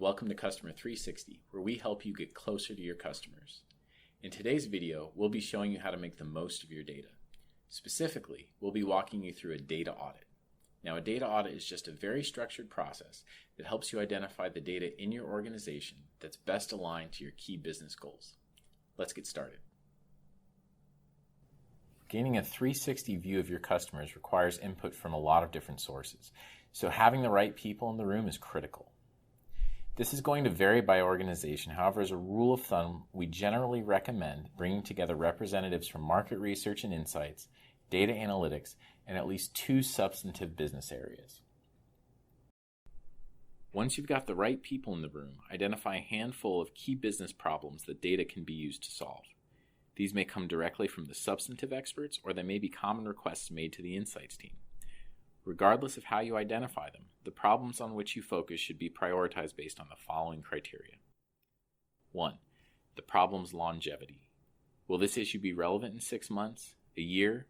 welcome to Customer 360, where we help you get closer to your customers. In today's video, we'll be showing you how to make the most of your data. Specifically, we'll be walking you through a data audit. Now, a data audit is just a very structured process that helps you identify the data in your organization that's best aligned to your key business goals. Let's get started. Gaining a 360 view of your customers requires input from a lot of different sources, so having the right people in the room is critical. This is going to vary by organization. However, as a rule of thumb, we generally recommend bringing together representatives from market research and insights, data analytics, and at least 2 substantive business areas. Once you've got the right people in the room, identify a handful of key business problems that data can be used to solve. These may come directly from the substantive experts, or they may be common requests made to the insights team. Regardless of how you identify them, the problems on which you focus should be prioritized based on the following criteria. 1. The problem's longevity. Will this issue be relevant in 6 months, a year?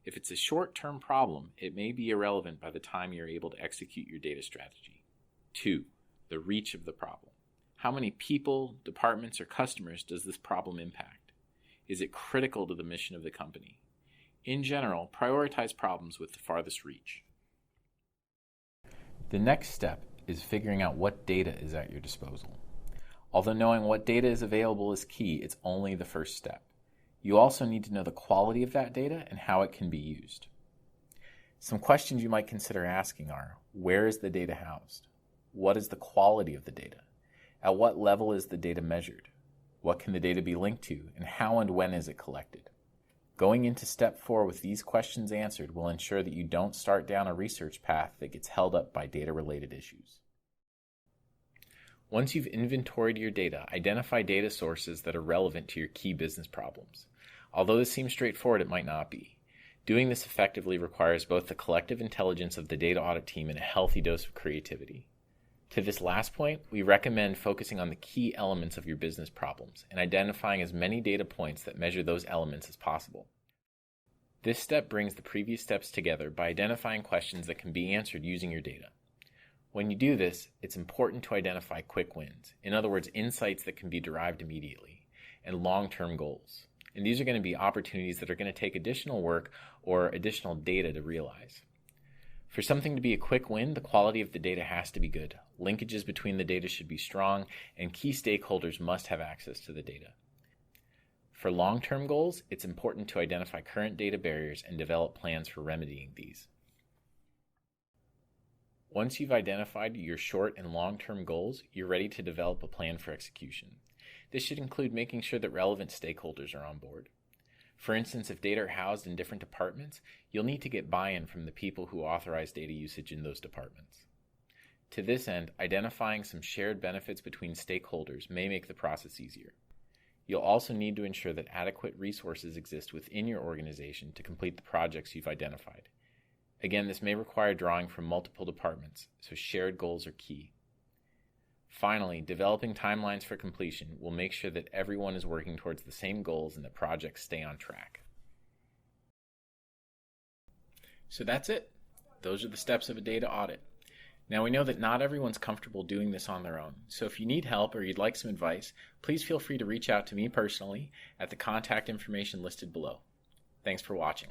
If it's a short-term problem, it may be irrelevant by the time you're able to execute your data strategy. 2. The reach of the problem. How many people, departments, or customers does this problem impact? Is it critical to the mission of the company? In general, prioritize problems with the farthest reach. The next step is figuring out what data is at your disposal. Although knowing what data is available is key, it's only the first step. You also need to know the quality of that data and how it can be used. Some questions you might consider asking are, where is the data housed? What is the quality of the data? At what level is the data measured? What can the data be linked to, and how and when is it collected? Going into step 4 with these questions answered will ensure that you don't start down a research path that gets held up by data-related issues. Once you've inventoried your data, identify data sources that are relevant to your key business problems. Although this seems straightforward, it might not be. Doing this effectively requires both the collective intelligence of the data audit team and a healthy dose of creativity. To this last point, we recommend focusing on the key elements of your business problems and identifying as many data points that measure those elements as possible. This step brings the previous steps together by identifying questions that can be answered using your data. When you do this, it's important to identify quick wins, in other words, insights that can be derived immediately, and long-term goals. And these are going to be opportunities that are going to take additional work or additional data to realize. For something to be a quick win, the quality of the data has to be good. Linkages between the data should be strong, and key stakeholders must have access to the data. For long-term goals, it's important to identify current data barriers and develop plans for remedying these. Once you've identified your short and long-term goals, you're ready to develop a plan for execution. This should include making sure that relevant stakeholders are on board. For instance, if data are housed in different departments, you'll need to get buy-in from the people who authorize data usage in those departments. To this end, identifying some shared benefits between stakeholders may make the process easier. You'll also need to ensure that adequate resources exist within your organization to complete the projects you've identified. Again, this may require drawing from multiple departments, so shared goals are key. Finally, developing timelines for completion will make sure that everyone is working towards the same goals and the projects stay on track. So that's it. Those are the steps of a data audit. Now we know that not everyone's comfortable doing this on their own, so if you need help or you'd like some advice, please feel free to reach out to me personally at the contact information listed below. Thanks for watching.